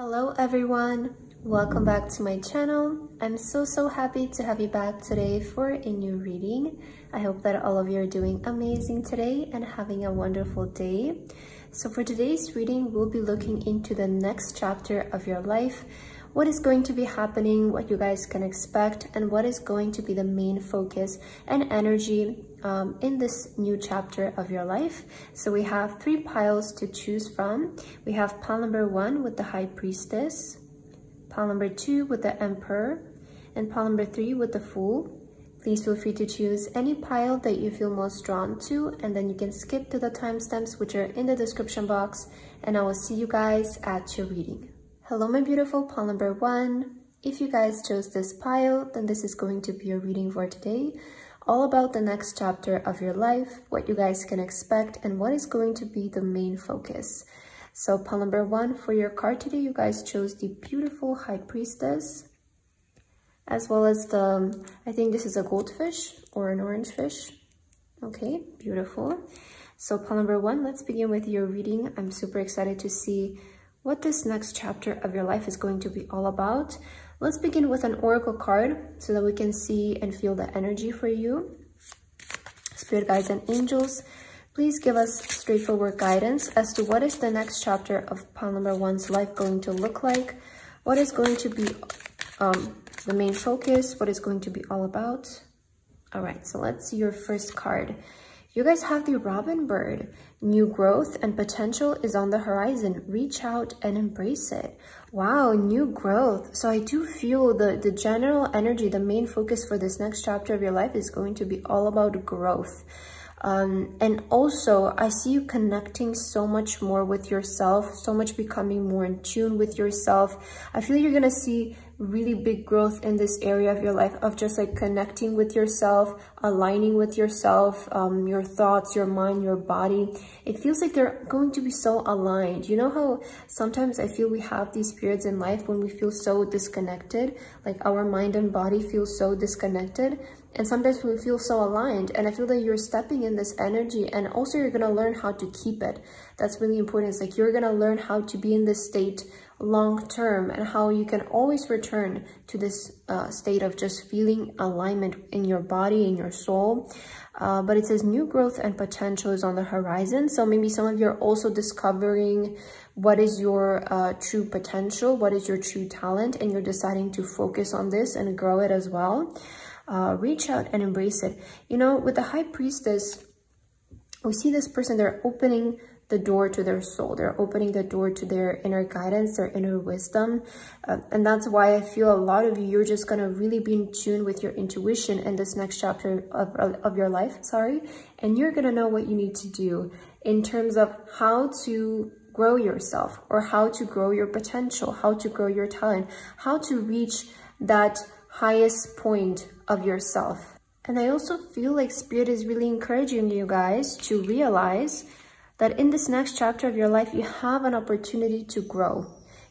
Hello everyone, welcome back to my channel. I'm so happy to have you back today for a new reading. I hope that all of you are doing amazing today and having a wonderful day. So for today's reading, we'll be looking into the next chapter of your life, what is going to be happening, what you guys can expect, and what is going to be the main focus and energy in this new chapter of your life. So we have 3 piles to choose from. We have pile number 1 with the High Priestess, pile number 2 with the Emperor, and pile number 3 with the Fool. Please feel free to choose any pile that you feel most drawn to, and then you can skip to the timestamps which are in the description box, and I will see you guys at your reading. Hello my beautiful pile number 1. If you guys chose this pile, then this is going to be your reading for today, all about the next chapter of your life, what you guys can expect, and what is going to be the main focus. So pile number 1 for your card today, you guys chose the beautiful High Priestess, as well as the, I think this is a goldfish or an orange fish. Okay, beautiful. So pile number 1, let's begin with your reading. I'm super excited to see what this next chapter of your life is going to be all about. Let's begin with an oracle card so that we can see and feel the energy for you. Spirit guides and angels, please give us straightforward guidance as to what is the next chapter of pile number 1's life going to look like, what is going to be the main focus, what is going to be all about. All right, so let's see your first card. You guys have the Robin Bird. New growth and potential is on the horizon. Reach out and embrace it. Wow, new growth. So I do feel the general energy, the main focus for this next chapter of your life is going to be all about growth. And also, I see you connecting so much more with yourself, so much becoming more in tune with yourself. I feel you're going to see really big growth in this area of your life of just like connecting with yourself, aligning with yourself, your thoughts, your mind, your body. It feels like they're going to be so aligned. You know how sometimes I feel we have these periods in life when we feel so disconnected, like our mind and body feel so disconnected. And sometimes we feel so aligned, and I feel that you're stepping in this energy, and also you're going to learn how to keep it. That's really important. It's like you're going to learn how to be in this state long term, and how you can always return to this state of just feeling alignment in your body, in your soul. But it says new growth and potential is on the horizon. So maybe some of you are also discovering what is your true potential, what is your true talent, and you're deciding to focus on this and grow it as well. Reach out and embrace it. You know, with the High Priestess, we see this person, they're opening the door to their soul. They're opening the door to their inner guidance, their inner wisdom. And that's why I feel a lot of you, you're just going to really be in tune with your intuition in this next chapter of your life, and you're going to know what you need to do in terms of how to grow yourself, or how to grow your potential, how to grow your talent, how to reach that highest point of yourself. And I also feel like Spirit is really encouraging you guys to realize that in this next chapter of your life, you have an opportunity to grow.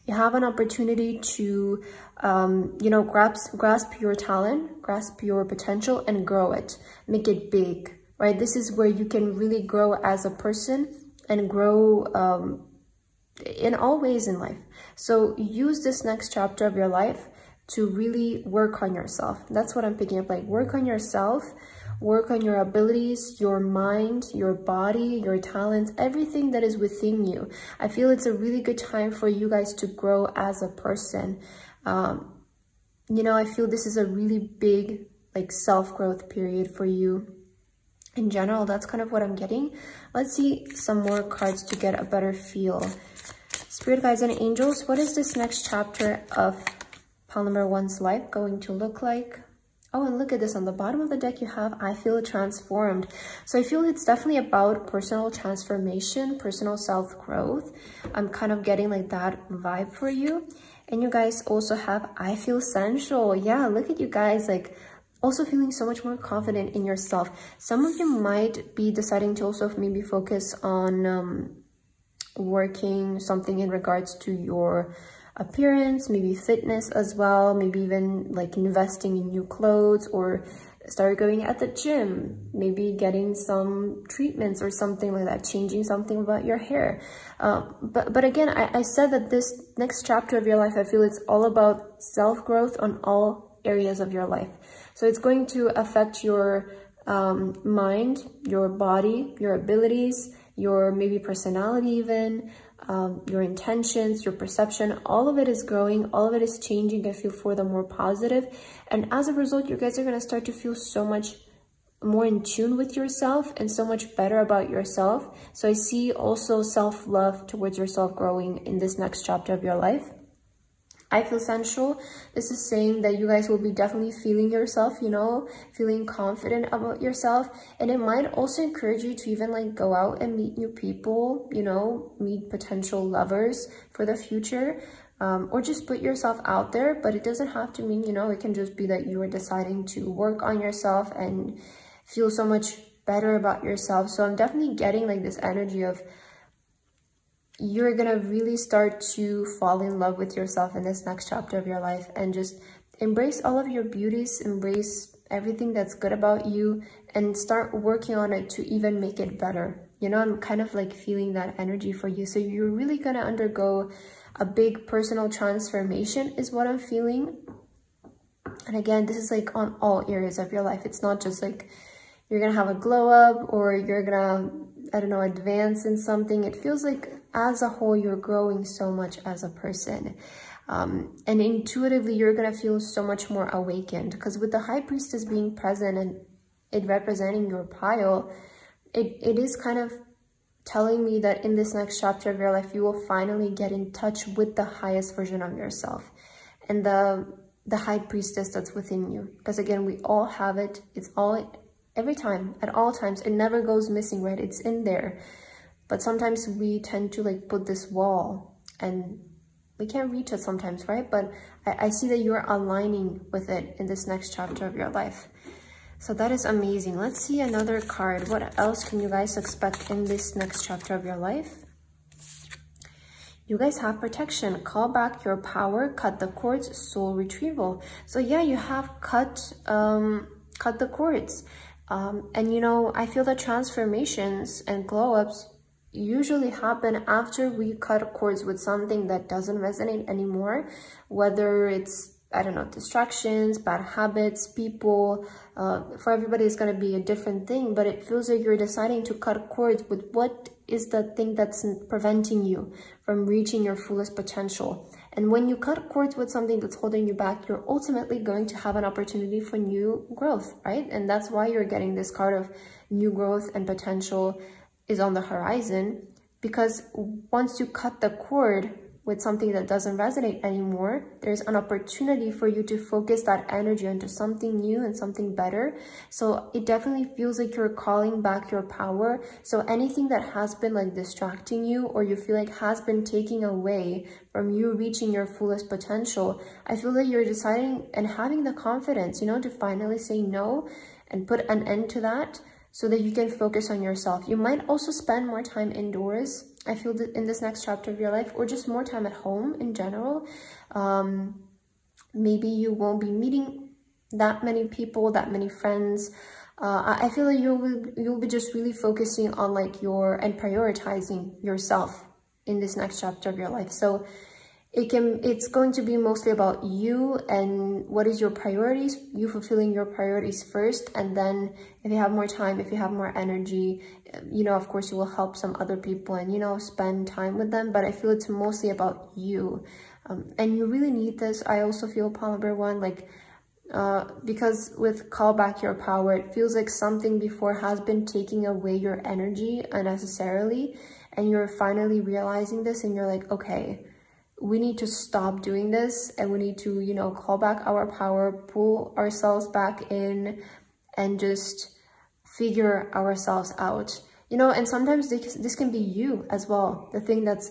You have an opportunity to, you know, grasp your talent, grasp your potential and grow it, make it big, right? This is where you can really grow as a person and grow in all ways in life. So use this next chapter of your life to really work on yourself. That's what I'm picking up, like work on yourself, work on your abilities, your mind, your body, your talents, everything that is within you. I feel it's a really good time for you guys to grow as a person. You know, I feel this is a really big like self-growth period for you in general. That's kind of what I'm getting. Let's see some more cards to get a better feel. Spirit guides and angels, what is this next chapter of pile number 1's life going to look like? Oh, and look at this. On the bottom of the deck, you have, I feel transformed. So I feel it's definitely about personal transformation, personal self-growth. I'm kind of getting like that vibe for you. And you guys also have, I feel sensual. Yeah, look at you guys, like also feeling so much more confident in yourself. Some of you might be deciding to also maybe focus on working something in regards to your appearance, maybe fitness as well, maybe even like investing in new clothes or start going at the gym, maybe getting some treatments or something like that, changing something about your hair. But again, I said that this next chapter of your life, I feel it's all about self-growth on all areas of your life. So it's going to affect your mind, your body, your abilities, your maybe personality even, your intentions, your perception. All of it is growing, all of it is changing, I feel, for the more positive. And as a result, you guys are going to start to feel so much more in tune with yourself and so much better about yourself. So I see also self-love towards yourself growing in this next chapter of your life. I feel sensual. This is saying that you guys will be definitely feeling yourself, you know, feeling confident about yourself. And it might also encourage you to even like go out and meet new people, you know, meet potential lovers for the future, or just put yourself out there. But it doesn't have to mean, you know, it can just be that you are deciding to work on yourself and feel so much better about yourself. So I'm definitely getting like this energy of you're gonna really start to fall in love with yourself in this next chapter of your life and just embrace all of your beauties, embrace everything that's good about you, and start working on it to even make it better. You know, I'm kind of like feeling that energy for you. So you're really gonna undergo a big personal transformation is what I'm feeling. And again, this is like on all areas of your life. It's not just like you're gonna have a glow up or you're gonna, I don't know, advance in something. It feels like as a whole, you're growing so much as a person. And intuitively, you're going to feel so much more awakened, because with the High Priestess being present and it representing your pile, it is kind of telling me that in this next chapter of your life, you will finally get in touch with the highest version of yourself and the High Priestess that's within you. Because again, we all have it. It's all, every time, at all times, it never goes missing, right? It's in there. But sometimes we tend to like put this wall and we can't reach it sometimes, right? But I see that you're aligning with it in this next chapter of your life. So that is amazing. Let's see another card. What else can you guys expect in this next chapter of your life? You guys have protection. Call back your power. Cut the cords. Soul retrieval. So yeah, you have cut the cords. And you know, I feel that transformations and glow-ups usually happen after we cut cords with something that doesn't resonate anymore, whether it's, I don't know, distractions, bad habits, people. For everybody, it's going to be a different thing, but it feels like you're deciding to cut cords with what is the thing that's preventing you from reaching your fullest potential. And when you cut cords with something that's holding you back, you're ultimately going to have an opportunity for new growth, right? And that's why you're getting this card of new growth and potential is on the horizon, because once you cut the cord with something that doesn't resonate anymore, there's an opportunity for you to focus that energy into something new and something better. So it definitely feels like you're calling back your power. So anything that has been like distracting you, or you feel like has been taking away from you reaching your fullest potential, I feel that you're deciding and having the confidence, you know, to finally say no and put an end to that, so that you can focus on yourself. You might also spend more time indoors, I feel, that in this next chapter of your life, or just more time at home in general. Maybe you won't be meeting that many people, that many friends. I feel like you'll be just really focusing on like and prioritizing yourself in this next chapter of your life. So it's going to be mostly about you and what is your priorities, you fulfilling your priorities first. And then if you have more time, if you have more energy, you know, of course you will help some other people and, you know, spend time with them. But I feel it's mostly about you. And you really need this. I also feel, Palmer one, like, because with call back your power, it feels like something before has been taking away your energy unnecessarily. And you're finally realizing this and you're like, okay, we need to stop doing this, and we need to, you know, call back our power, pull ourselves back in, and just figure ourselves out, you know. And sometimes this can be you as well, the thing that's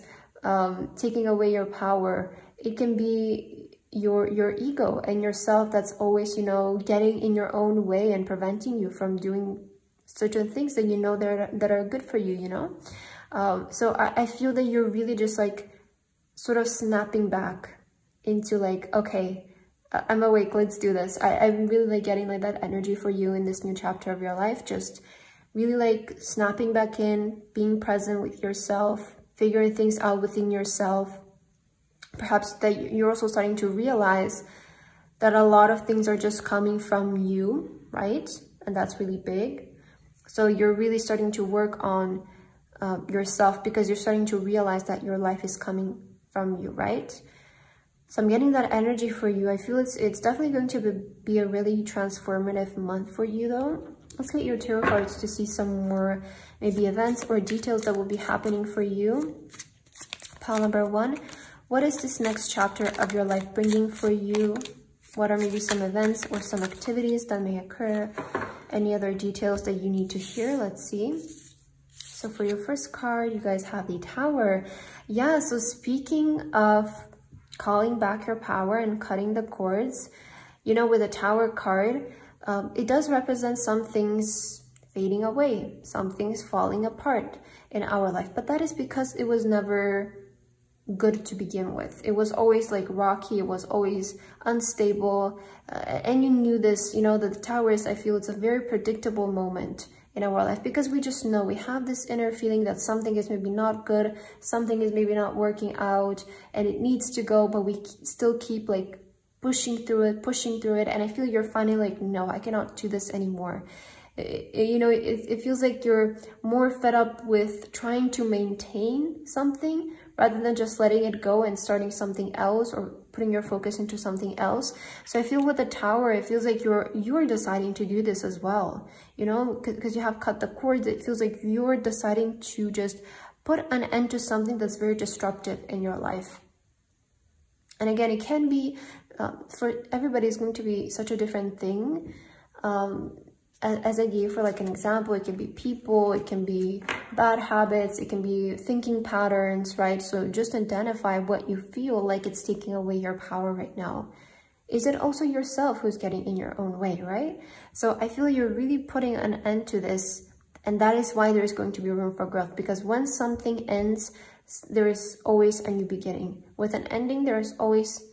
taking away your power. It can be your ego and yourself that's always, you know, getting in your own way and preventing you from doing certain things that you know that are good for you, you know. So I feel that you're really just like sort of snapping back into like, okay, I'm awake, let's do this. I'm really like getting like that energy for you in this new chapter of your life. Just really like snapping back in, being present with yourself, figuring things out within yourself. Perhaps that you're also starting to realize that a lot of things are just coming from you, right? And that's really big. So you're really starting to work on yourself, because you're starting to realize that your life is coming from you, right? So I'm getting that energy for you. I feel it's definitely going to be a really transformative month for you though. Let's get your tarot cards to see some more maybe events or details that will be happening for you. Pile number 1, what is this next chapter of your life bringing for you? What are maybe some events or some activities that may occur? Any other details that you need to hear? Let's see. So for your first card, you guys have the Tower. Yeah, so speaking of calling back your power and cutting the cords, you know, with the Tower card, it does represent some things fading away, some things falling apart in our life. But that is because it was never good to begin with. It was always like rocky, it was always unstable, and you knew this, you know, the Towers, I feel it's a very predictable moment in our life, because we just know, we have this inner feeling that something is maybe not good, something is maybe not working out, and it needs to go, but we still keep like pushing through it, and I feel you're finally like, no, I cannot do this anymore. You know, it feels like you're more fed up with trying to maintain something rather than just letting it go and starting something else, or putting your focus into something else. So I feel with the Tower, it feels like you're deciding to do this as well, you know, because you have cut the cords. It feels like you're deciding to just put an end to something that's very disruptive in your life. And again, it can be, for everybody, it's going to be such a different thing. As I gave for like an example, it can be people, it can be bad habits, it can be thinking patterns, right? So just identify what you feel like it's taking away your power right now. Is it also yourself who's getting in your own way, right? So I feel you're really putting an end to this, and that is why there's going to be room for growth, because when something ends, there is always a new beginning. With an ending, there is always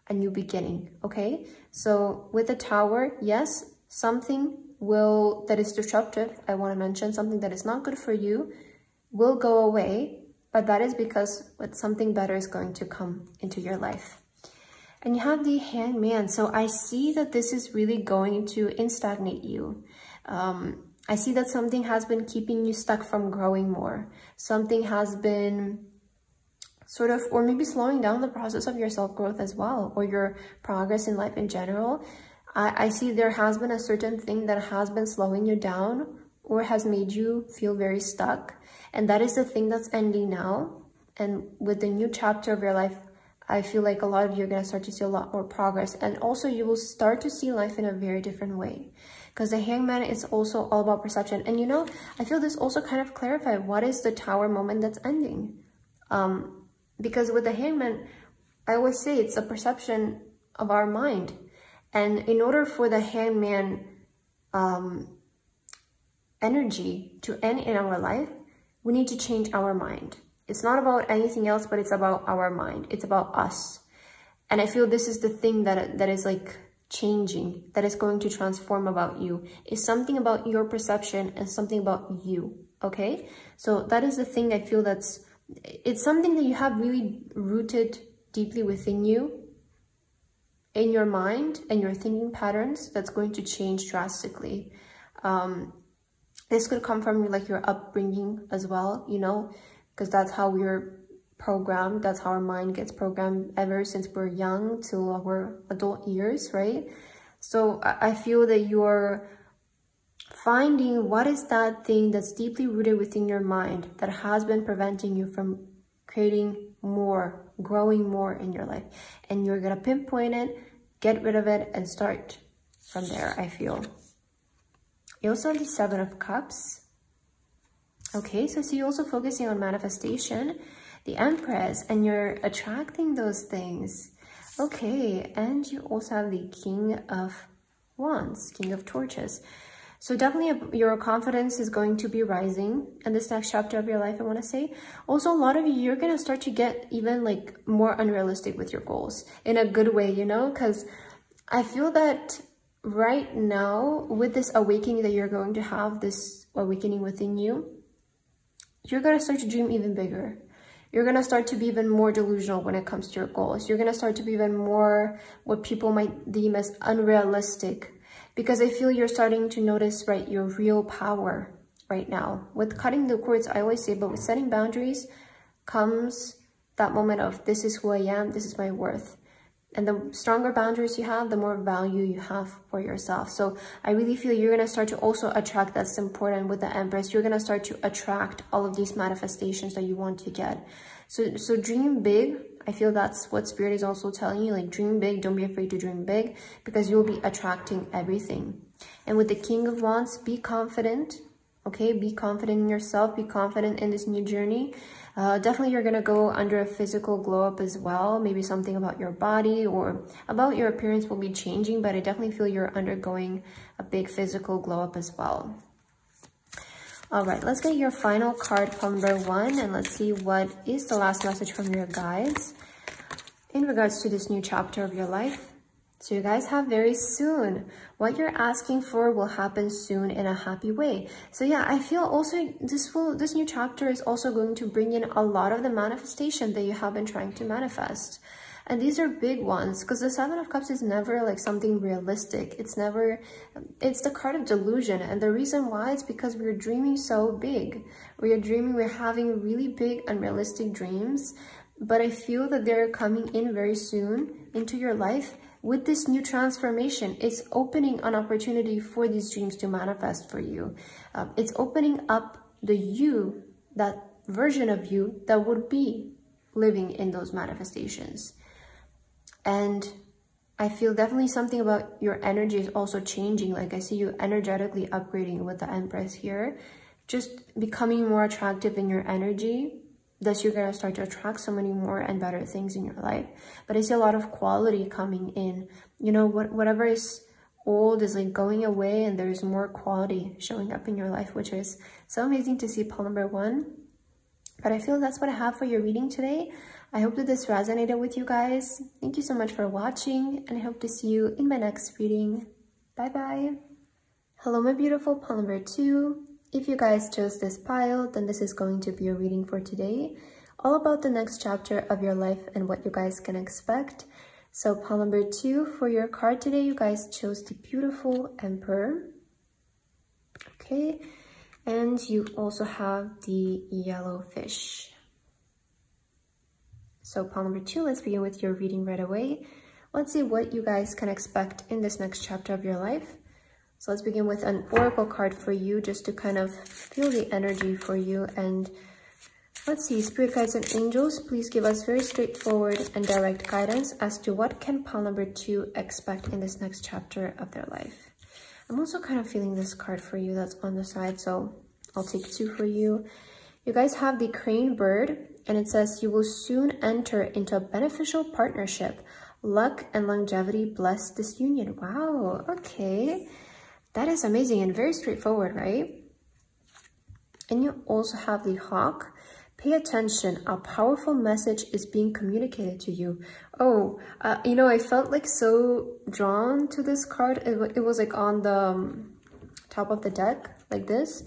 a new beginning, okay? So with the Tower, yes, something that is disruptive, I want to mention, something that is not good for you will go away, but that is because something better is going to come into your life. And you have the Hangman. So I see that this is really going to stagnate you. I see that something has been keeping you stuck from growing more. Something has been sort of, or maybe slowing down the process of your self-growth as well, or your progress in life in general. I see there has been a certain thing that has been slowing you down or has made you feel very stuck. And that is the thing that's ending now. And with the new chapter of your life, I feel like a lot of you are going to start to see a lot more progress. And also you will start to see life in a very different way. Because the Hangman is also all about perception. And you know, I feel this also kind of clarifies what is the Tower moment that's ending. Because with the Hangman, I always say it's a perception of our mind. And in order for the Hangman energy to end in our life, we need to change our mind. It's not about anything else, but it's about our mind. It's about us. And I feel this is the thing that is like changing, that is going to transform about you. It's something about your perception and something about you, okay? So that is the thing I feel it's something that you have really rooted deeply within you, in your mind and your thinking patterns, that's going to change drastically. This could come from like your upbringing as well, you know, because that's how we're programmed. That's how our mind gets programmed ever since we're young till our adult years, right? So I feel that you're finding what is that thing that's deeply rooted within your mind that has been preventing you from creating more, growing more in your life. And you're going to pinpoint it, get rid of it, and start from there, I feel. You also have the 7 of Cups. Okay, so you're also focusing on manifestation, the Empress, and you're attracting those things. Okay, and you also have the King of Wands, King of Torches. So definitely your confidence is going to be rising in this next chapter of your life, I want to say. Also, a lot of you, you're going to start to get even like more unrealistic with your goals in a good way, you know, because I feel that right now, with this awakening that you're going to have, this awakening within you, you're going to start to dream even bigger. You're going to start to be even more delusional when it comes to your goals. You're going to start to be even more what people might deem as unrealistic. Because I feel you're starting to notice, right, your real power right now. With cutting the cords, I always say, but with setting boundaries comes that moment of, this is who I am, this is my worth. And the stronger boundaries you have, the more value you have for yourself. So I really feel you're going to start to also attract, that's important with the Empress. You're going to start to attract all of these manifestations that you want to get. So dream big. I feel that's what Spirit is also telling you. Like, dream big. Don't be afraid to dream big, because you'll be attracting everything. And with the King of Wands, be confident. Okay, be confident in yourself. Be confident in this new journey. Definitely you're going to go under a physical glow up as well. Maybe something about your body or about your appearance will be changing, but I definitely feel you're undergoing a big physical glow up as well. All right, let's get your final card from number 1, and let's see what is the last message from your guides in regards to this new chapter of your life. So you guys have very soon. What you're asking for will happen soon in a happy way. So yeah, I feel also this new chapter is also going to bring in a lot of the manifestation that you have been trying to manifest. And these are big ones, because the Seven of Cups is never like something realistic. It's the card of delusion. And the reason why is because we're dreaming so big. We're having really big unrealistic dreams. But I feel that they're coming in very soon into your life. With this new transformation, it's opening an opportunity for these dreams to manifest for you. It's opening up the you, that version of you that would be living in those manifestations. And I feel definitely something about your energy is also changing. Like, I see you energetically upgrading with the Empress here, just becoming more attractive in your energy. Thus, you're going to start to attract so many more and better things in your life. But I see a lot of quality coming in. You know, whatever is old is like going away, and there's more quality showing up in your life, which is so amazing to see, pile number 1. But I feel that's what I have for your reading today. I hope that this resonated with you guys. Thank you so much for watching, and I hope to see you in my next reading. Bye-bye. Hello, my beautiful pile number 2. If you guys chose this pile, then this is going to be a reading for today, all about the next chapter of your life and what you guys can expect. So pile number 2 for your card today, you guys chose the beautiful Emperor. Okay, and you also have the yellow fish. So pile number 2, let's begin with your reading right away. Let's see what you guys can expect in this next chapter of your life. So let's begin with an oracle card for you, just to kind of feel the energy for you. And let's see, Spirit Guides and Angels, please give us very straightforward and direct guidance as to what can pile number 2 expect in this next chapter of their life. I'm also kind of feeling this card for you that's on the side, so I'll take 2 for you. You guys have the crane bird, and it says, you will soon enter into a beneficial partnership. Luck and longevity bless this union. Wow, okay. That is amazing and very straightforward, right? And you also have the hawk. Pay attention, a powerful message is being communicated to you. Oh, you know, I felt like so drawn to this card. It was like on the top of the deck, like this.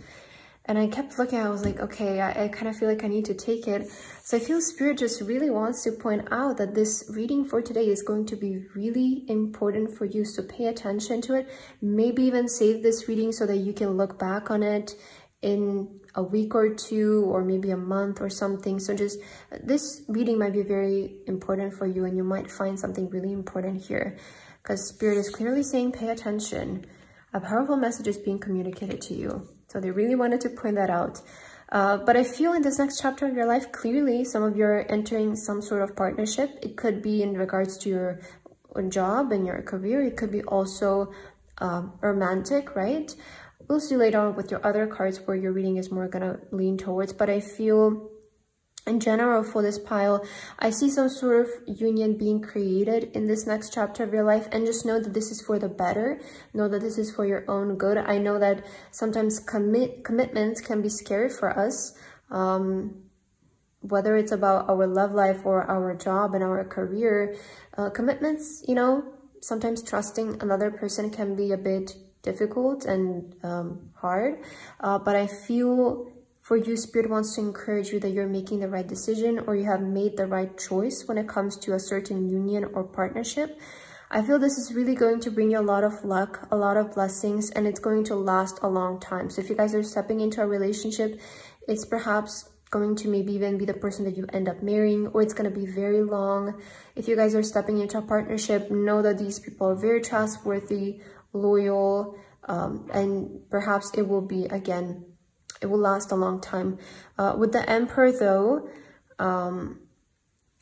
And I kept looking, I was like, okay, I kind of feel like I need to take it. So I feel Spirit just really wants to point out that this reading for today is going to be really important for you. So pay attention to it. Maybe even save this reading so that you can look back on it in a week or 2, or maybe a month or something. So just this reading might be very important for you, and you might find something really important here, because Spirit is clearly saying, pay attention. A powerful message is being communicated to you. So they really wanted to point that out. But I feel in this next chapter of your life, clearly some of you are entering some sort of partnership. It could be in regards to your job and your career. It could be also romantic, right? We'll see later on with your other cards where your reading is more gonna lean towards. But I feel in general for this pile, I see some sort of union being created in this next chapter of your life. And just know that this is for the better. Know that this is for your own good. I know that sometimes commitments can be scary for us, whether it's about our love life or our job and our career. Commitments, you know, sometimes trusting another person can be a bit difficult and hard, but I feel for you, Spirit wants to encourage you that you're making the right decision, or you have made the right choice when it comes to a certain union or partnership. I feel this is really going to bring you a lot of luck, a lot of blessings, and it's going to last a long time. So if you guys are stepping into a relationship, it's perhaps going to maybe even be the person that you end up marrying, or it's going to be very long. If you guys are stepping into a partnership, know that these people are very trustworthy, loyal, and perhaps it will be, again, it will last a long time. With the Emperor though,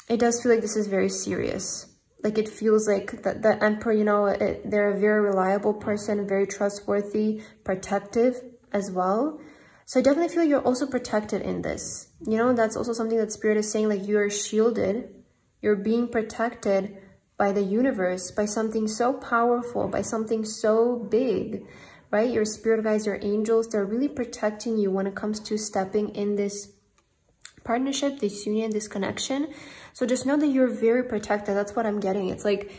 it does feel like this is very serious. Like it feels like the Emperor, you know, they're a very reliable person, very trustworthy, protective as well. So I definitely feel you're also protected in this. You know, that's also something that Spirit is saying, like you're shielded, you're being protected by the universe, by something so powerful, by something so big, right? Your spirit guides, your angels, they're really protecting you when it comes to stepping in this partnership, this union, this connection. So just know that you're very protected. That's what I'm getting. It's like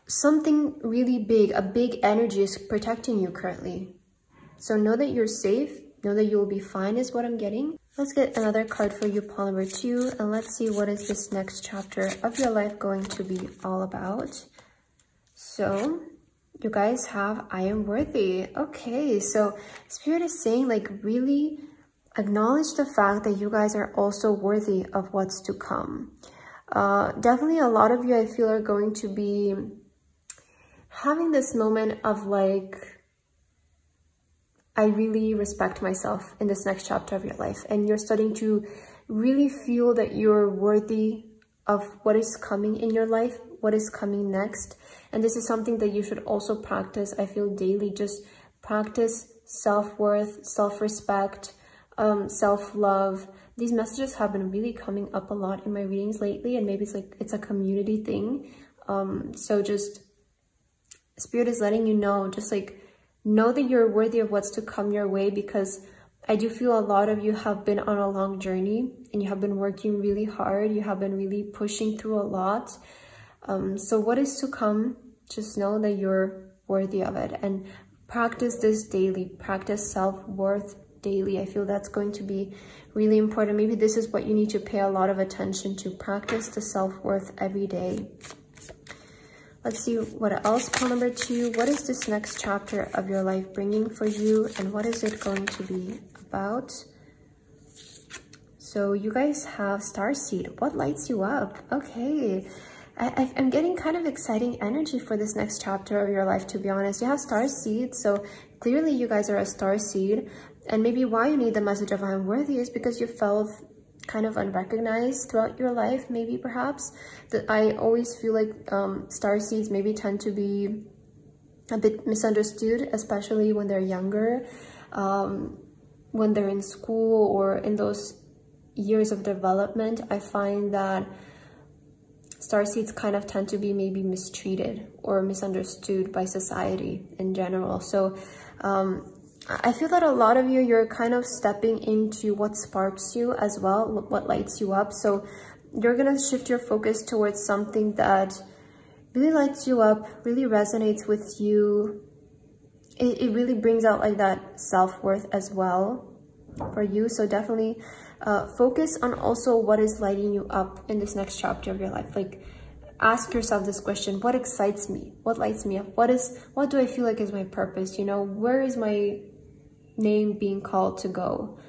something really big, a big energy is protecting you currently. So know that you're safe. Know that you'll be fine is what I'm getting. Let's get another card for you, pile number 2. And let's see what is this next chapter of your life going to be all about. So you guys have, I am worthy. Okay, so Spirit is saying, like, really acknowledge the fact that you guys are also worthy of what's to come. Definitely a lot of you, I feel, are going to be having this moment of like, I really respect myself in this next chapter of your life. And you're starting to really feel that you're worthy of what is coming in your life, what is coming next. And this is something that you should also practice, I feel, daily. Just practice self-worth, self-respect, self-love. These messages have been really coming up a lot in my readings lately, and maybe it's like it's a community thing. So just Spirit is letting you know, just like know that you're worthy of what's to come your way, because I do feel a lot of you have been on a long journey and you have been working really hard. You have been really pushing through a lot. So what is to come, just know that you're worthy of it, and practice this daily. Practice self-worth daily. I feel that's going to be really important. Maybe this is what you need to pay a lot of attention to. Practice the self-worth every day. Let's see what else. Pile number 2. What is this next chapter of your life bringing for you, and what is it going to be about? So you guys have Starseed. What lights you up? Okay. I'm getting kind of exciting energy for this next chapter of your life, to be honest. You have Starseed, so clearly you guys are a Starseed. And maybe why you need the message of I am worthy is because you felt kind of unrecognized throughout your life, maybe perhaps. That I always feel like Starseeds maybe tend to be a bit misunderstood, especially when they're younger, when they're in school or in those years of development. I find that Starseeds kind of tend to be maybe mistreated or misunderstood by society in general. So I feel that a lot of you, you're kind of stepping into what sparks you as well, what lights you up. So you're going to shift your focus towards something that really lights you up, really resonates with you. It really brings out like that self-worth as well for you. So definitely focus on also what is lighting you up in this next chapter of your life. Like, ask yourself this question: what excites me? What lights me up? What do I feel like is my purpose? You know, where is my name being called to go?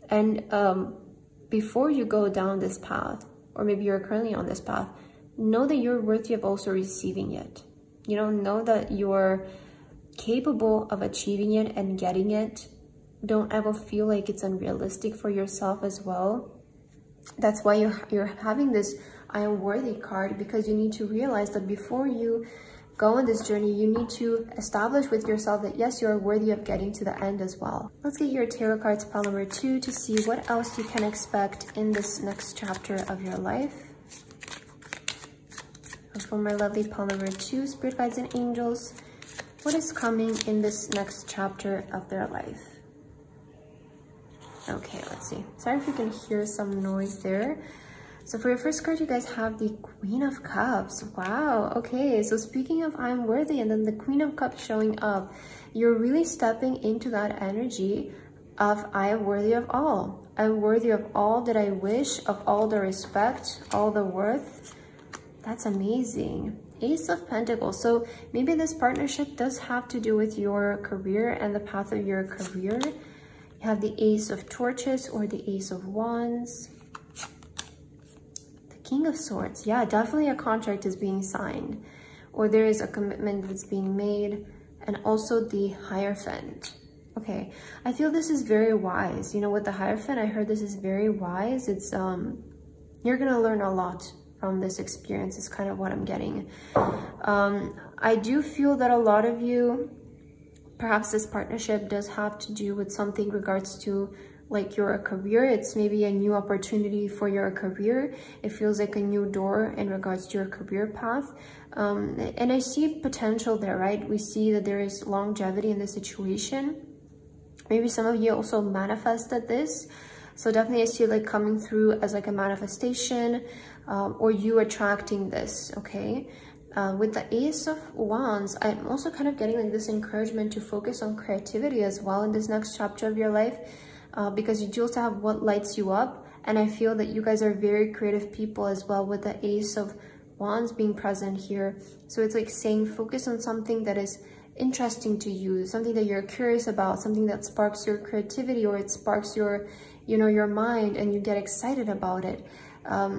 And before you go down this path, or maybe you're currently on this path, know that you're worthy of also receiving it. You know that you're capable of achieving it and getting it. Don't ever feel like it's unrealistic for yourself as well. That's why you're having this I am worthy card, because you need to realize that before you go on this journey, you need to establish with yourself that yes, you're worthy of getting to the end as well. Let's get your tarot cards, pile number 2, to see what else you can expect in this next chapter of your life. And for my lovely pile number 2, spirit guides and angels, what is coming in this next chapter of their life? Okay, let's see. Sorry if you can hear some noise there. So for your first card, you guys have the Queen of Cups. Wow. Okay. So speaking of I'm worthy and then the Queen of Cups showing up, you're really stepping into that energy of I am worthy of all. I'm worthy of all that I wish, of all the respect, all the worth. That's amazing. Ace of Pentacles. So maybe this partnership does have to do with your career and the path of your career. You have the Ace of Torches or the Ace of Wands. The King of Swords. Yeah, definitely a contract is being signed, or there is a commitment that's being made. And also the Hierophant. Okay, I feel this is very wise. You know, with the Hierophant, I heard this is very wise. It's you're gonna learn a lot from this experience is kind of what I'm getting. I do feel that a lot of you, perhaps this partnership does have to do with something in regards to like your career. It's maybe a new opportunity for your career. It feels like a new door in regards to your career path. And I see potential there, right? We see that there is longevity in the situation. Maybe some of you also manifested this. So definitely I see it like coming through as like a manifestation, or you attracting this, okay? With the Ace of Wands, I'm also kind of getting like this encouragement to focus on creativity as well in this next chapter of your life, because you do also have what lights you up. And I feel that you guys are very creative people as well with the Ace of Wands being present here. So it's like saying focus on something that is interesting to you, something that you're curious about, something that sparks your creativity, or it sparks your, you know, your mind and you get excited about it.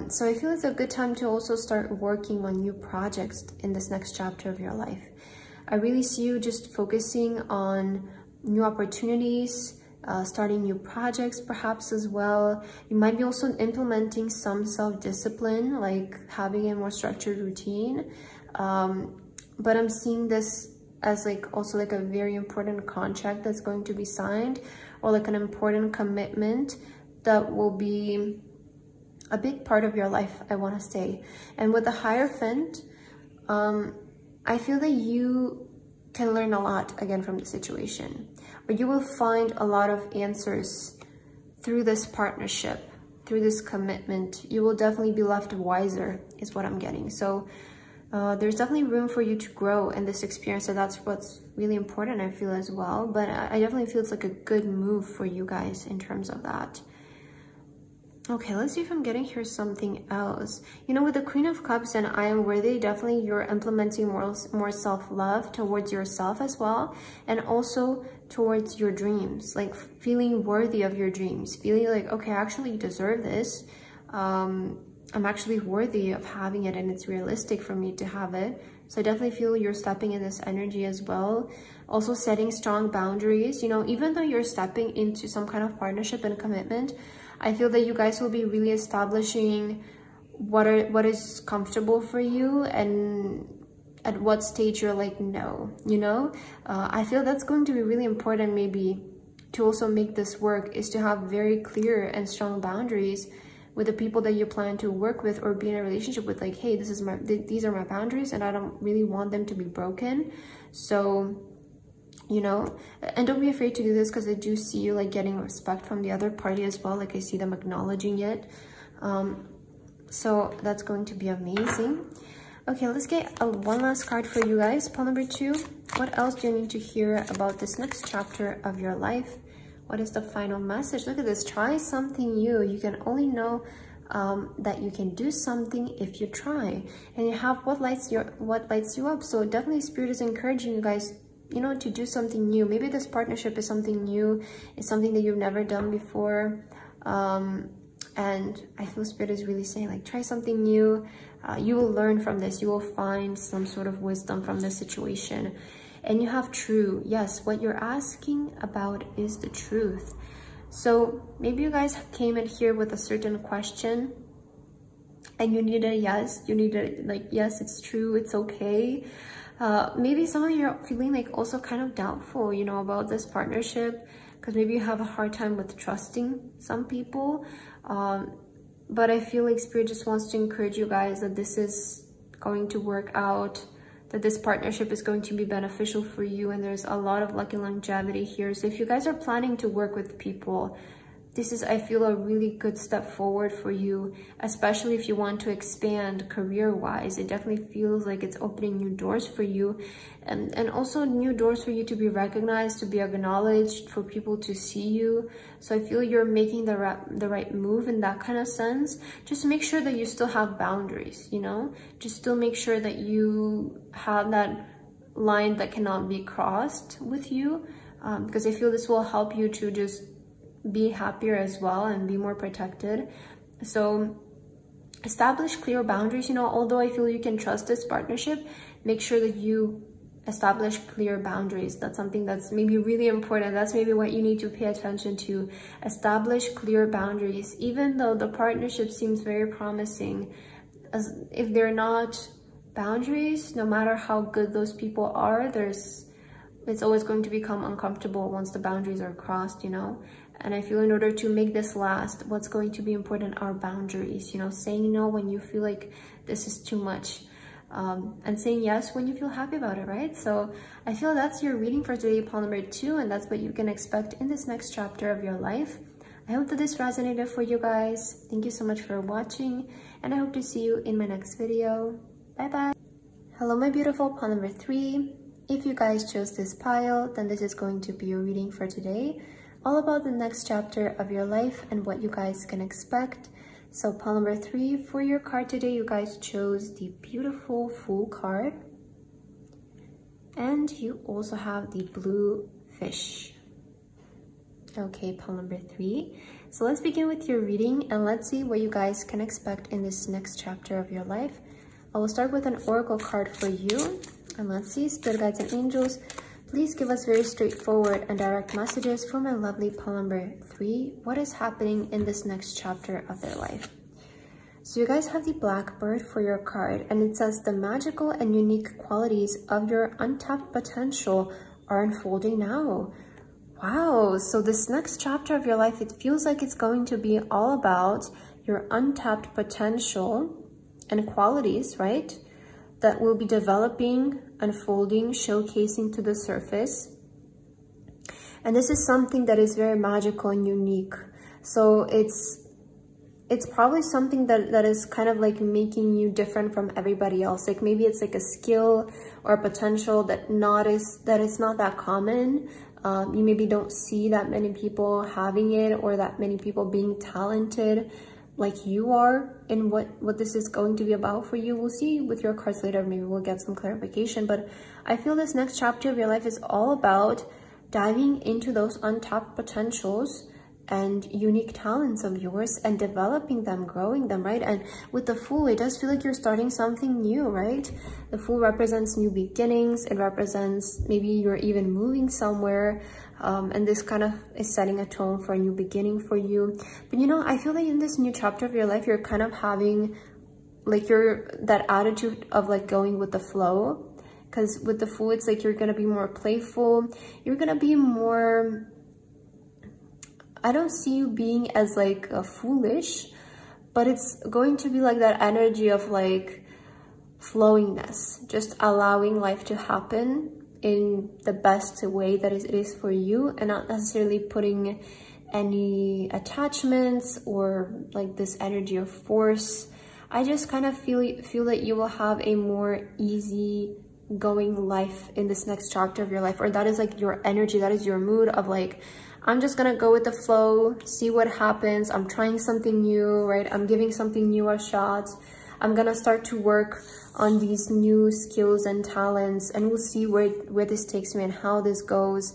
So I feel it's a good time to also start working on new projects in this next chapter of your life. I really see you just focusing on new opportunities, starting new projects perhaps as well. You might be also implementing some self-discipline, like having a more structured routine. But I'm seeing this as like also like a very important contract that's going to be signed, or like an important commitment that will be a big part of your life, I want to say. And with the Hierophant, I feel that you can learn a lot again from the situation, or you will find a lot of answers through this partnership, through this commitment. You will definitely be left wiser is what I'm getting. So there's definitely room for you to grow in this experience. So that's what's really important, I feel, as well. But I definitely feel it's like a good move for you guys in terms of that. Okay, let's see if I'm getting here something else. You know, with the Queen of Cups and I am worthy, definitely you're implementing more self-love towards yourself as well. And also towards your dreams, like feeling worthy of your dreams, feeling like, okay, I actually deserve this. I'm actually worthy of having it, and it's realistic for me to have it. So I definitely feel you're stepping in this energy as well. Also setting strong boundaries. You know, even though you're stepping into some kind of partnership and commitment, I feel that you guys will be really establishing what is comfortable for you and at what stage you're like, no, you know. I feel that's going to be really important maybe to also make this work, is to have very clear and strong boundaries with the people that you plan to work with or be in a relationship with. Like, hey, these are my boundaries and I don't really want them to be broken. So, you know, and don't be afraid to do this, because I do see you like getting respect from the other party as well. Like I see them acknowledging it. So that's going to be amazing. Okay, let's get one last card for you guys. Pile number 2. What else do you need to hear about this next chapter of your life? What is the final message? Look at this. Try something new. You can only know that you can do something if you try. And you have what lights you up. So definitely Spirit is encouraging you guys, you know, to do something new. Maybe this partnership is something new. It's something that you've never done before. And I feel Spirit is really saying, like, try something new. You will learn from this. You will find some sort of wisdom from this situation. And you have true. Yes, what you're asking about is the truth. So maybe you guys came in here with a certain question and you need a yes. You need a, like, yes, it's true, it's okay. Maybe some of you are feeling like also kind of doubtful, you know, about this partnership, because maybe you have a hard time with trusting some people. But I feel like Spirit just wants to encourage you guys that this is going to work out, that this partnership is going to be beneficial for you, and there's a lot of luck and longevity here. So if you guys are planning to work with people, this is, I feel, a really good step forward for you, especially if you want to expand career-wise. It definitely feels like it's opening new doors for you, and also new doors for you to be recognized, to be acknowledged, for people to see you. So I feel you're making the right move in that kind of sense. Just make sure that you still have boundaries, you know? Just still make sure that you have that line that cannot be crossed with you, because I feel this will help you to just be happier as well and be more protected. So establish clear boundaries, you know, although I feel you can trust this partnership, make sure that you establish clear boundaries. That's something that's maybe really important. That's maybe what you need to pay attention to. Establish clear boundaries. Even though the partnership seems very promising, as if they're not boundaries, no matter how good those people are, it's always going to become uncomfortable once the boundaries are crossed, you know? And I feel in order to make this last, what's going to be important are boundaries, you know, saying no when you feel like this is too much, and saying yes when you feel happy about it, right? So I feel that's your reading for today, pile number 2, and that's what you can expect in this next chapter of your life. I hope that this resonated for you guys. Thank you so much for watching, and I hope to see you in my next video. Bye-bye. Hello, my beautiful pile number 3. If you guys chose this pile, then this is going to be your reading for today, all about the next chapter of your life and what you guys can expect. So pile number 3, for your card today, you guys chose the beautiful Fool card, and you also have the blue fish. Okay, pile number 3. So let's begin with your reading, and let's see what you guys can expect in this next chapter of your life. I will start with an oracle card for you, and let's see, spirit guides and angels, please give us very straightforward and direct messages for my lovely pile number 3. What is happening in this next chapter of their life? So you guys have the Blackbird for your card, and it says the magical and unique qualities of your untapped potential are unfolding now. Wow, so this next chapter of your life, it feels like it's going to be all about your untapped potential and qualities, right? That will be developing, unfolding, showcasing to the surface. And this is something that is very magical and unique. So it's probably something that is kind of like making you different from everybody else. Like maybe it's like a skill or a potential that is not that common. You maybe don't see that many people having it, or that many people being talented like you are, in what this is going to be about for you. We'll see with your cards later, maybe we'll get some clarification, but I feel this next chapter of your life is all about diving into those untapped potentials and unique talents of yours and developing them, growing them, right? And with the Fool, it does feel like you're starting something new, right? The Fool represents new beginnings. It represents maybe you're even moving somewhere, and this kind of is setting a tone for a new beginning for you. But you know, I feel like in this new chapter of your life, you're kind of having like that attitude of like going with the flow, because with the Fool, it's like you're gonna be more playful, you're gonna be more, I don't see you being as like foolish, but it's going to be like that energy of like flowingness, just allowing life to happen in the best way that it is for you, and not necessarily putting any attachments or like this energy of force. I just kind of feel that you will have a more easy going life in this next chapter of your life, or that is like your energy, that is your mood of like, I'm just gonna go with the flow, see what happens. I'm trying something new, right? I'm giving something new a shot. I'm gonna start to work on these new skills and talents, and we'll see where this takes me and how this goes.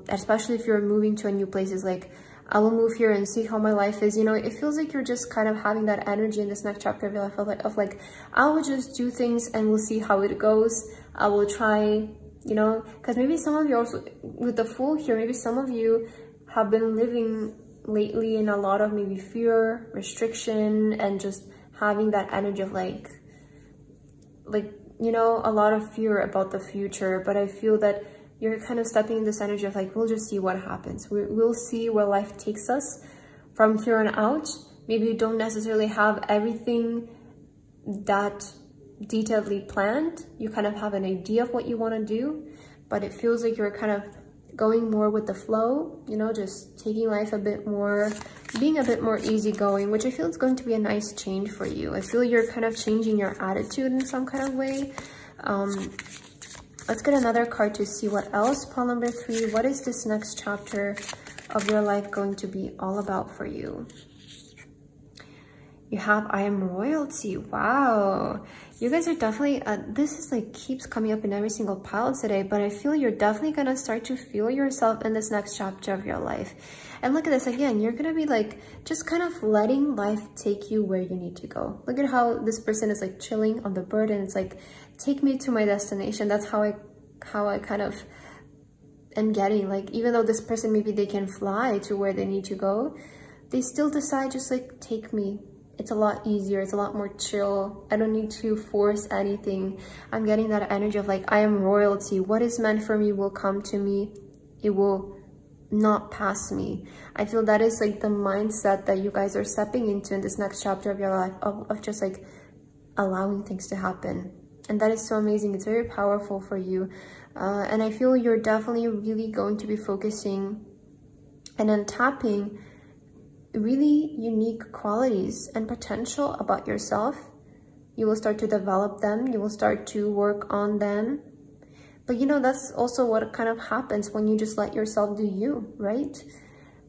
Especially if you're moving to a new place, is like, I will move here and see how my life is. You know, it feels like you're just kind of having that energy in this next chapter of your life of like, I will just do things and we'll see how it goes. I will try, you know, because maybe some of you also, with the Fool here, maybe some of you have been living lately in a lot of maybe fear, restriction, and just having that energy of like, you know, a lot of fear about the future. But I feel that you're kind of stepping in this energy of like, we'll just see what happens. We'll see where life takes us from here on out. Maybe you don't necessarily have everything that detailedly planned. You kind of have an idea of what you want to do, but it feels like you're kind of going more with the flow, you know, just taking life a bit more, being a bit more easygoing, which I feel is going to be a nice change for you. I feel you're kind of changing your attitude in some kind of way. Let's get another card to see what else. Pile number 3, what is this next chapter of your life going to be all about for you? You have I am royalty. Wow, you guys are definitely this is like keeps coming up in every single pile today, but I feel you're definitely gonna start to feel yourself in this next chapter of your life. And look at this again, you're gonna be like just kind of letting life take you where you need to go. Look at how this person is like chilling on the bird, and it's like, take me to my destination. That's how I kind of am getting, like, even though this person, maybe they can fly to where they need to go, they still decide just like, take me. It's a lot easier, it's a lot more chill. I don't need to force anything. I'm getting that energy of like, I am royalty. What is meant for me will come to me. It will not pass me. I feel that is like the mindset that you guys are stepping into in this next chapter of your life, of just like allowing things to happen. And that is so amazing. It's very powerful for you. And I feel you're definitely really going to be focusing and untapping really unique qualities and potential about yourself. You will start to develop them. You will start to work on them. But you know, that's also what kind of happens when you just let yourself do you, right?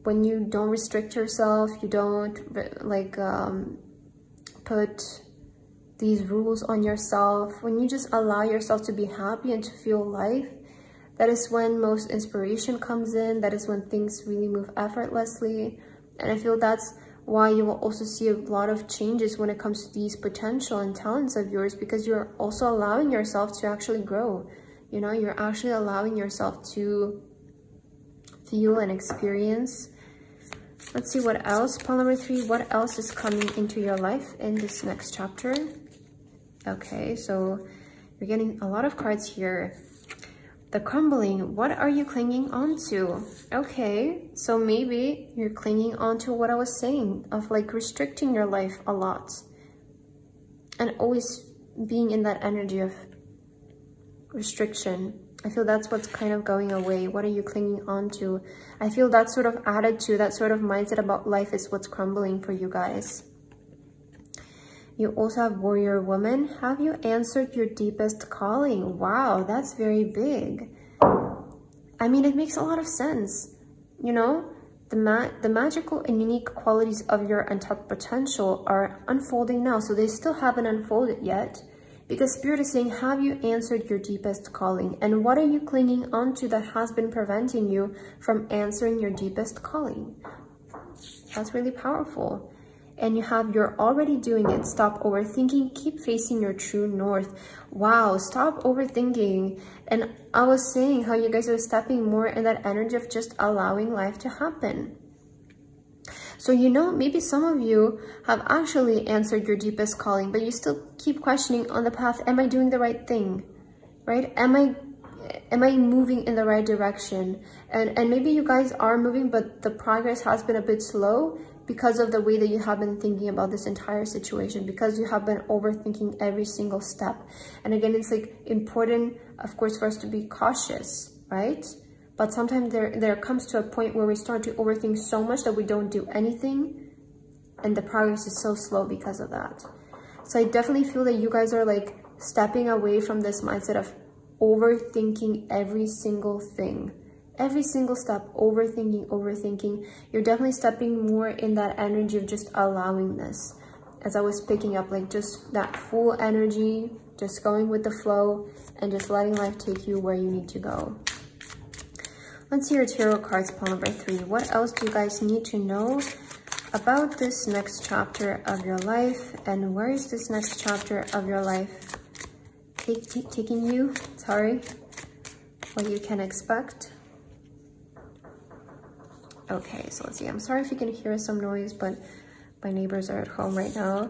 When you don't restrict yourself, you don't like put these rules on yourself. When you just allow yourself to be happy and to feel life, that is when most inspiration comes in. That is when things really move effortlessly. And I feel that's why you will also see a lot of changes when it comes to these potential and talents of yours, because you're also allowing yourself to actually grow. You know, you're actually allowing yourself to feel and experience. Let's see what else. Pile number 3, what else is coming into your life in this next chapter? Okay, so you're getting a lot of cards here. The crumbling, what are you clinging on to? Okay, so maybe you're clinging on to what I was saying of like restricting your life a lot and always being in that energy of restriction. I feel that's what's kind of going away. What are you clinging on to? I feel that sort of attitude, that sort of mindset about life is what's crumbling for you guys. You also have warrior woman. Have you answered your deepest calling? Wow, that's very big. I mean, it makes a lot of sense. You know, the magical and unique qualities of your untapped potential are unfolding now. So they still haven't unfolded yet, because Spirit is saying, have you answered your deepest calling? And what are you clinging on to that has been preventing you from answering your deepest calling? That's really powerful. And you have, you're already doing it. Stop overthinking. Keep facing your true north. Wow, stop overthinking. And I was saying how you guys are stepping more in that energy of just allowing life to happen. So, you know, maybe some of you have actually answered your deepest calling, but you still keep questioning on the path. Am I doing the right thing? Right? Am I moving in the right direction? And maybe you guys are moving, but the progress has been a bit slow, because of the way that you have been thinking about this entire situation, because you have been overthinking every single step. And again, it's like important, of course, for us to be cautious, right? But sometimes there comes to a point where we start to overthink so much that we don't do anything, and the progress is so slow because of that. So I definitely feel that you guys are like stepping away from this mindset of overthinking every single thing. Every single step, overthinking. You're definitely stepping more in that energy of just allowing this. As I was picking up, like just that full energy, just going with the flow and just letting life take you where you need to go. Let's see your tarot cards, pile number 3. What else do you guys need to know about this next chapter of your life? And where is this next chapter of your life taking you? Sorry, what you can expect. Okay, so let's see. I'm sorry if you can hear some noise, but my neighbors are at home right now.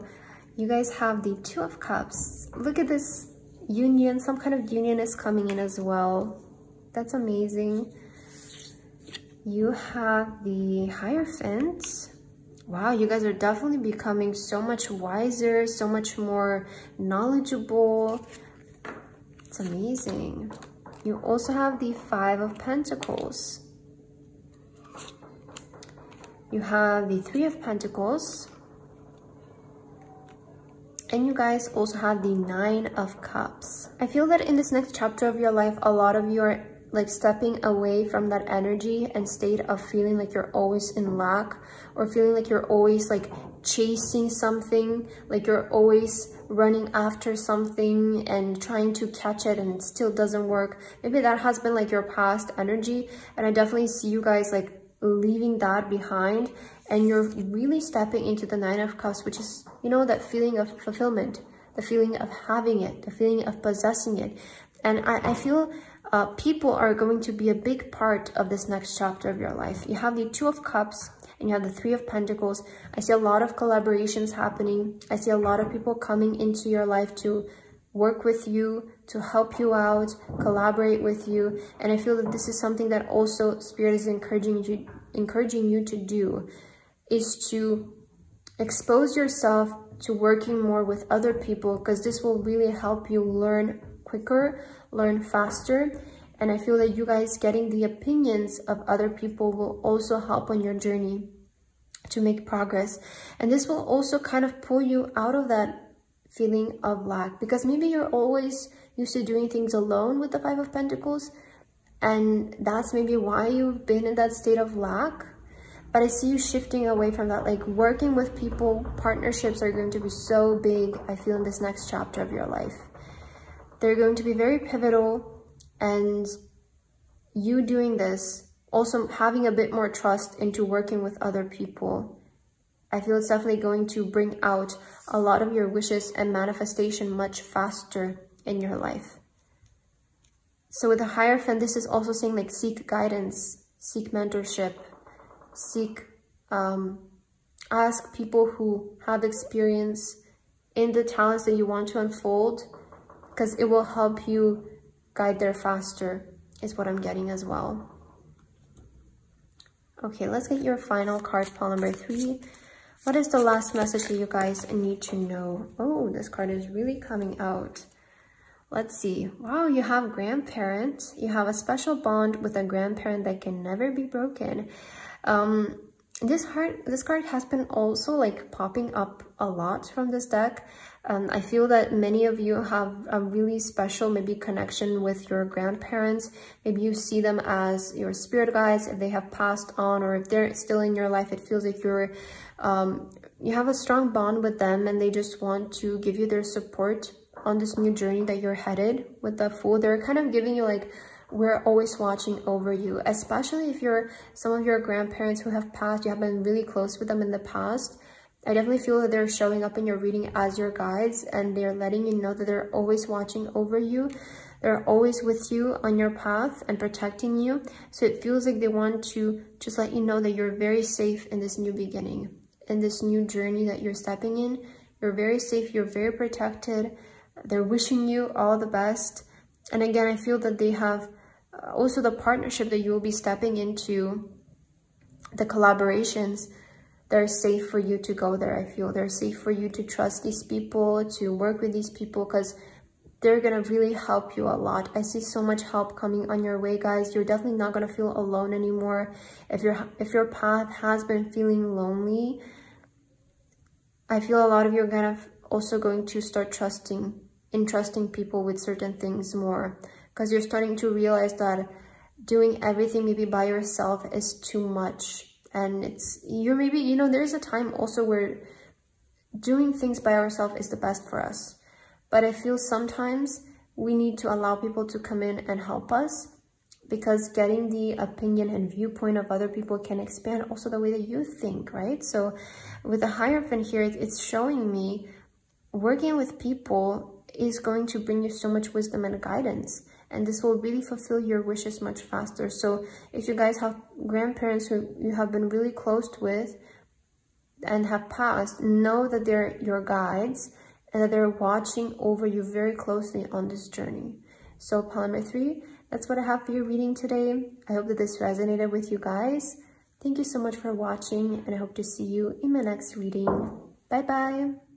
You guys have the 2 of Cups. Look at this union. Some kind of union is coming in as well. That's amazing. You have the Hierophant. Wow, you guys are definitely becoming so much wiser, so much more knowledgeable. It's amazing. You also have the Five of Pentacles. You have the Three of Pentacles. And you guys also have the Nine of Cups. I feel that in this next chapter of your life, a lot of you are like stepping away from that energy and state of feeling like you're always in lack, or feeling like you're always like chasing something, like you're always running after something and trying to catch it and it still doesn't work. Maybe that has been like your past energy, and I definitely see you guys like leaving that behind, and you're really stepping into the Nine of Cups, which is, you know, that feeling of fulfillment, the feeling of having it, the feeling of possessing it. And I feel people are going to be a big part of this next chapter of your life. You have the Two of Cups and you have the Three of Pentacles. I see a lot of collaborations happening. I see a lot of people coming into your life to work with you, to help you out, collaborate with you. And I feel that this is something that also Spirit is encouraging you to do, is to expose yourself to working more with other people, because this will really help you learn quicker, learn faster. And I feel that you guys getting the opinions of other people will also help on your journey to make progress. And this will also kind of pull you out of that feeling of lack, because maybe you're always used to doing things alone with the Five of Pentacles, and that's maybe why you've been in that state of lack. But I see you shifting away from that, like working with people. Partnerships are going to be so big, I feel, in this next chapter of your life. They're going to be very pivotal, and you doing this, also having a bit more trust into working with other people, I feel it's definitely going to bring out a lot of your wishes and manifestation much faster in your life. So with the Hierophant, this is also saying like seek guidance, seek mentorship, seek, ask people who have experience in the talents that you want to unfold, because it will help you guide there faster, is what I'm getting as well. Okay, let's get your final card, pile number 3. What is the last message that you guys need to know? Oh, this card is really coming out. Let's see. Wow, you have grandparent. You have a special bond with a grandparent that can never be broken. This card has been also like popping up a lot from this deck. I feel that many of you have a really special maybe connection with your grandparents. Maybe you see them as your spirit guides if they have passed on, or if they're still in your life, it feels like you're you have a strong bond with them, and they just want to give you their support on this new journey that you're headed with the Fool. They're kind of giving you like, we're always watching over you, especially if you're some of your grandparents who have passed, you have been really close with them in the past. I definitely feel that they're showing up in your reading as your guides, and they're letting you know that they're always watching over you. They're always with you on your path and protecting you. So it feels like they want to just let you know that you're very safe in this new beginning, in this new journey that you're stepping in. You're very safe, you're very protected. They're wishing you all the best. And again, I feel that they have also the partnership that you will be stepping into, the collaborations, they're safe for you to go there. I feel they're safe for you to trust these people, to work with these people, because they're going to really help you a lot. I see so much help coming on your way, guys. You're definitely not going to feel alone anymore. If your path has been feeling lonely, I feel a lot of you are kind of also going to start entrusting people with certain things more, because you're starting to realize that doing everything maybe by yourself is too much. And you're maybe, you know, there's a time also where doing things by ourselves is the best for us. But I feel sometimes we need to allow people to come in and help us, because getting the opinion and viewpoint of other people can expand also the way that you think, right? So with the Hierophant here, it's showing me working with people is going to bring you so much wisdom and guidance, and this will really fulfill your wishes much faster. So if you guys have grandparents who you have been really close with and have passed, know that they're your guides and that they're watching over you very closely on this journey. So pile number 3, that's what I have for your reading today. I hope that this resonated with you guys. Thank you so much for watching, and I hope to see you in my next reading. Bye bye.